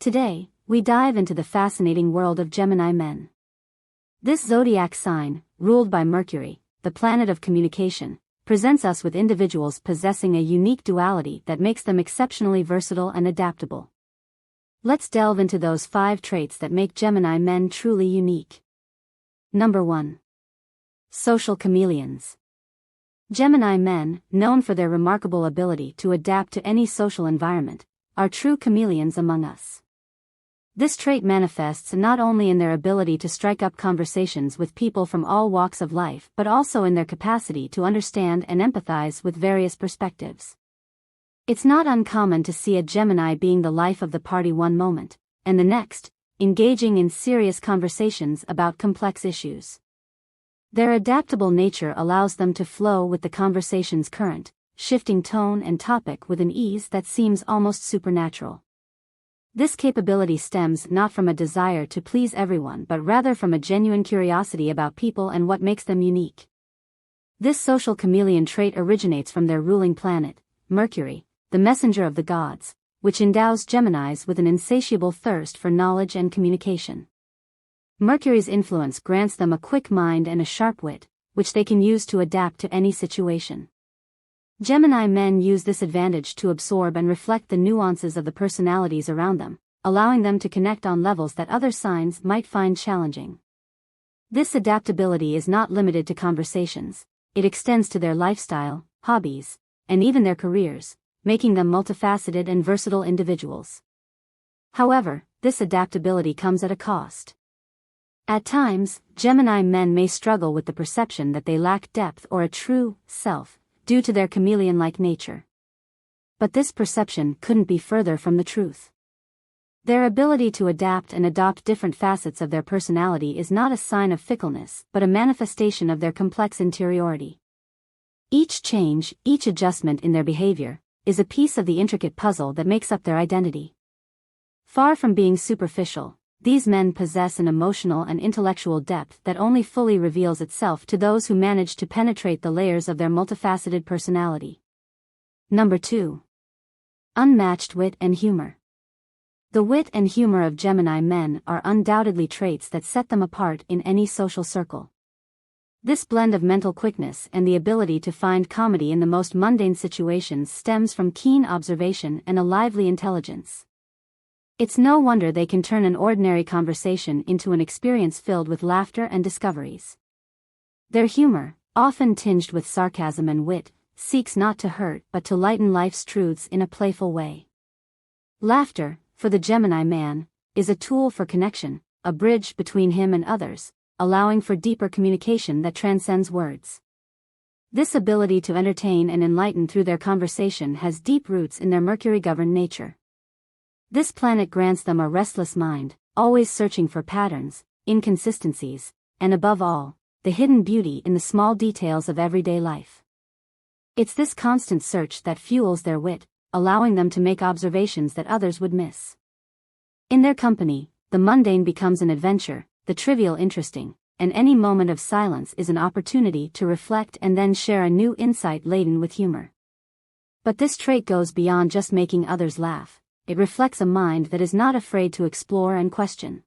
Today, we dive into the fascinating world of Gemini men. This zodiac sign, ruled by Mercury, the planet of communication, presents us with individuals possessing a unique duality that makes them exceptionally versatile and adaptable. Let's delve into those 5 traits that make Gemini men truly unique. Number 1. Social chameleons. Gemini men, known for their remarkable ability to adapt to any social environment, are true chameleons among us. This trait manifests not only in their ability to strike up conversations with people from all walks of life but also in their capacity to understand and empathize with various perspectives. It's not uncommon to see a Gemini being the life of the party one moment, and the next, engaging in serious conversations about complex issues. Their adaptable nature allows them to flow with the conversation's current, shifting tone and topic with an ease that seems almost supernatural. This capability stems not from a desire to please everyone but rather from a genuine curiosity about people and what makes them unique. This social chameleon trait originates from their ruling planet, Mercury, the messenger of the gods, which endows Geminis with an insatiable thirst for knowledge and communication. Mercury's influence grants them a quick mind and a sharp wit, which they can use to adapt to any situation. Gemini men use this advantage to absorb and reflect the nuances of the personalities around them, allowing them to connect on levels that other signs might find challenging. This adaptability is not limited to conversations, it extends to their lifestyle, hobbies, and even their careers, making them multifaceted and versatile individuals. However, this adaptability comes at a cost. At times, Gemini men may struggle with the perception that they lack depth or a true self, due to their chameleon-like nature. But this perception couldn't be further from the truth. Their ability to adapt and adopt different facets of their personality is not a sign of fickleness but a manifestation of their complex interiority. Each change, each adjustment in their behavior, is a piece of the intricate puzzle that makes up their identity. Far from being superficial, these men possess an emotional and intellectual depth that only fully reveals itself to those who manage to penetrate the layers of their multifaceted personality. Number 2. Unmatched wit and humor. The wit and humor of Gemini men are undoubtedly traits that set them apart in any social circle. This blend of mental quickness and the ability to find comedy in the most mundane situations stems from keen observation and a lively intelligence. It's no wonder they can turn an ordinary conversation into an experience filled with laughter and discoveries. Their humor, often tinged with sarcasm and wit, seeks not to hurt but to lighten life's truths in a playful way. Laughter, for the Gemini man, is a tool for connection, a bridge between him and others, allowing for deeper communication that transcends words. This ability to entertain and enlighten through their conversation has deep roots in their Mercury-governed nature. This planet grants them a restless mind, always searching for patterns, inconsistencies, and above all, the hidden beauty in the small details of everyday life. It's this constant search that fuels their wit, allowing them to make observations that others would miss. In their company, the mundane becomes an adventure, the trivial interesting, and any moment of silence is an opportunity to reflect and then share a new insight laden with humor. But this trait goes beyond just making others laugh. It reflects a mind that is not afraid to explore and question.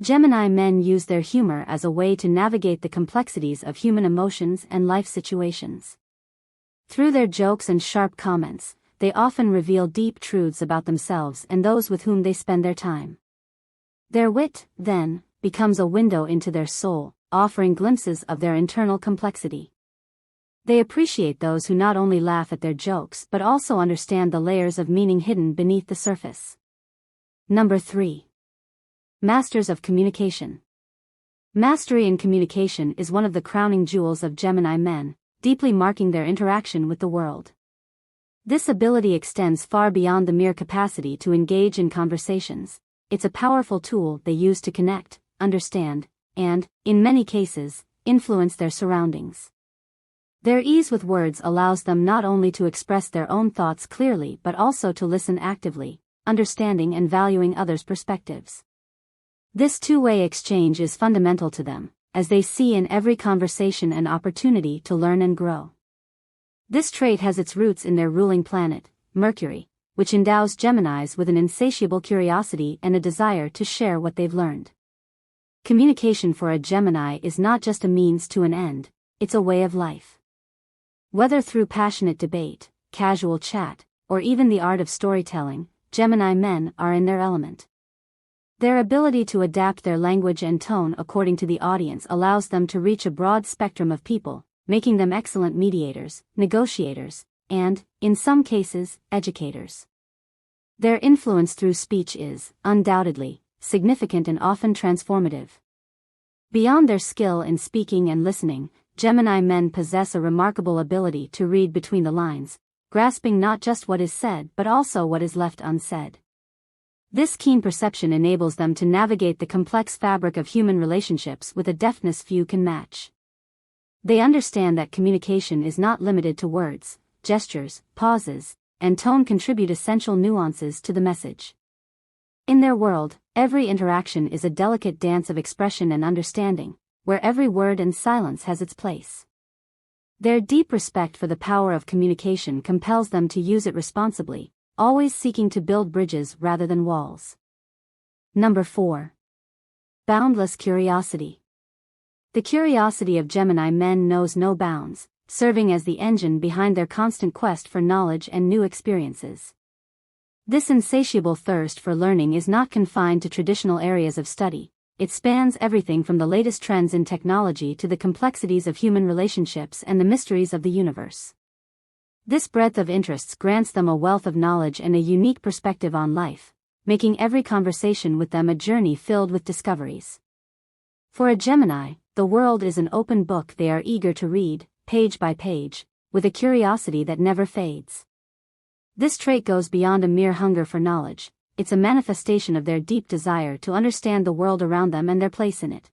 Gemini men use their humor as a way to navigate the complexities of human emotions and life situations. Through their jokes and sharp comments, they often reveal deep truths about themselves and those with whom they spend their time. Their wit, then, becomes a window into their soul, offering glimpses of their internal complexity. They appreciate those who not only laugh at their jokes but also understand the layers of meaning hidden beneath the surface. Number 3. Masters of communication. Mastery in communication is one of the crowning jewels of Gemini men, deeply marking their interaction with the world. This ability extends far beyond the mere capacity to engage in conversations. It's a powerful tool they use to connect, understand, and, in many cases, influence their surroundings. Their ease with words allows them not only to express their own thoughts clearly but also to listen actively, understanding and valuing others' perspectives. This two-way exchange is fundamental to them, as they see in every conversation an opportunity to learn and grow. This trait has its roots in their ruling planet, Mercury, which endows Geminis with an insatiable curiosity and a desire to share what they've learned. Communication for a Gemini is not just a means to an end, it's a way of life. Whether through passionate debate, casual chat, or even the art of storytelling, Gemini men are in their element. Their ability to adapt their language and tone according to the audience allows them to reach a broad spectrum of people, making them excellent mediators, negotiators, and, in some cases, educators. Their influence through speech is, undoubtedly, significant and often transformative. Beyond their skill in speaking and listening, Gemini men possess a remarkable ability to read between the lines, grasping not just what is said but also what is left unsaid. This keen perception enables them to navigate the complex fabric of human relationships with a deftness few can match. They understand that communication is not limited to words, gestures, pauses, and tone contribute essential nuances to the message. In their world, every interaction is a delicate dance of expression and understanding, where every word and silence has its place. Their deep respect for the power of communication compels them to use it responsibly, always seeking to build bridges rather than walls. Number 4. Boundless curiosity. The curiosity of Gemini men knows no bounds, serving as the engine behind their constant quest for knowledge and new experiences. This insatiable thirst for learning is not confined to traditional areas of study. It spans everything from the latest trends in technology to the complexities of human relationships and the mysteries of the universe. This breadth of interests grants them a wealth of knowledge and a unique perspective on life, making every conversation with them a journey filled with discoveries. For a Gemini, the world is an open book they are eager to read, page by page, with a curiosity that never fades. This trait goes beyond a mere hunger for knowledge. It's a manifestation of their deep desire to understand the world around them and their place in it.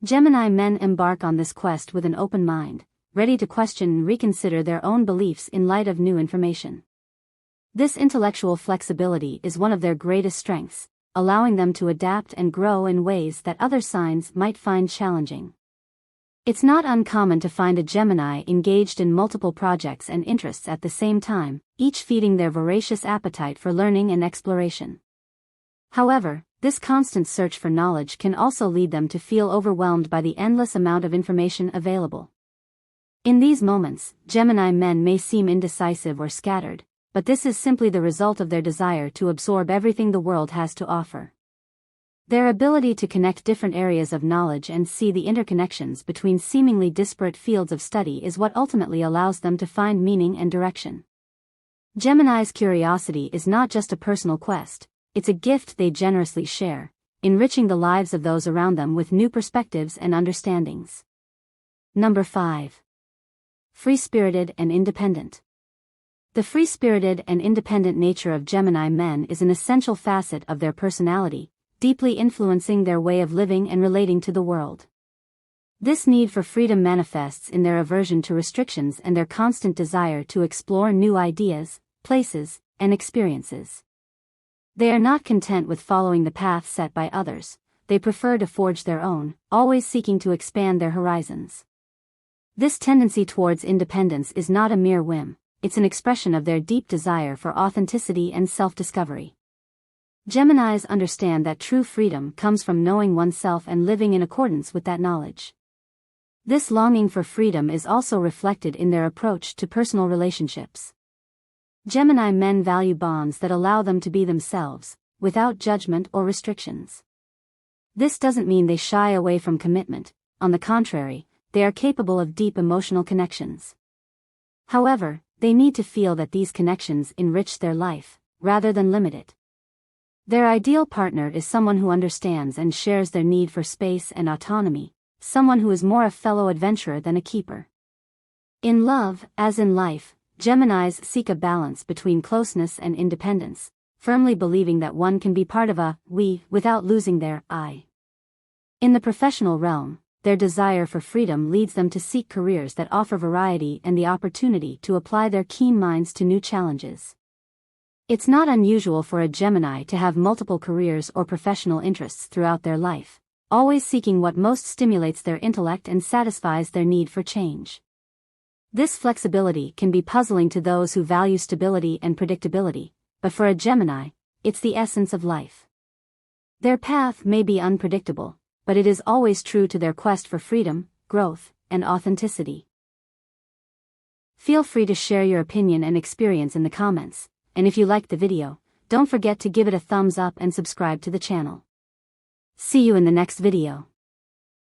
Gemini men embark on this quest with an open mind, ready to question and reconsider their own beliefs in light of new information. This intellectual flexibility is one of their greatest strengths, allowing them to adapt and grow in ways that other signs might find challenging. It's not uncommon to find a Gemini engaged in multiple projects and interests at the same time, each feeding their voracious appetite for learning and exploration. However, this constant search for knowledge can also lead them to feel overwhelmed by the endless amount of information available. In these moments, Gemini men may seem indecisive or scattered, but this is simply the result of their desire to absorb everything the world has to offer. Their ability to connect different areas of knowledge and see the interconnections between seemingly disparate fields of study is what ultimately allows them to find meaning and direction. Gemini's curiosity is not just a personal quest, it's a gift they generously share, enriching the lives of those around them with new perspectives and understandings. Number 5. Free-spirited and independent. The free-spirited and independent nature of Gemini men is an essential facet of their personality, deeply influencing their way of living and relating to the world. This need for freedom manifests in their aversion to restrictions and their constant desire to explore new ideas, places, and experiences. They are not content with following the path set by others, they prefer to forge their own, always seeking to expand their horizons. This tendency towards independence is not a mere whim, it's an expression of their deep desire for authenticity and self-discovery. Geminis understand that true freedom comes from knowing oneself and living in accordance with that knowledge. This longing for freedom is also reflected in their approach to personal relationships. Gemini men value bonds that allow them to be themselves, without judgment or restrictions. This doesn't mean they shy away from commitment, on the contrary, they are capable of deep emotional connections. However, they need to feel that these connections enrich their life, rather than limit it. Their ideal partner is someone who understands and shares their need for space and autonomy, someone who is more a fellow adventurer than a keeper. In love, as in life, Geminis seek a balance between closeness and independence, firmly believing that one can be part of a we without losing their I. In the professional realm, their desire for freedom leads them to seek careers that offer variety and the opportunity to apply their keen minds to new challenges. It's not unusual for a Gemini to have multiple careers or professional interests throughout their life, always seeking what most stimulates their intellect and satisfies their need for change. This flexibility can be puzzling to those who value stability and predictability, but for a Gemini, it's the essence of life. Their path may be unpredictable, but it is always true to their quest for freedom, growth, and authenticity. Feel free to share your opinion and experience in the comments, and if you liked the video, don't forget to give it a thumbs up and subscribe to the channel. See you in the next video.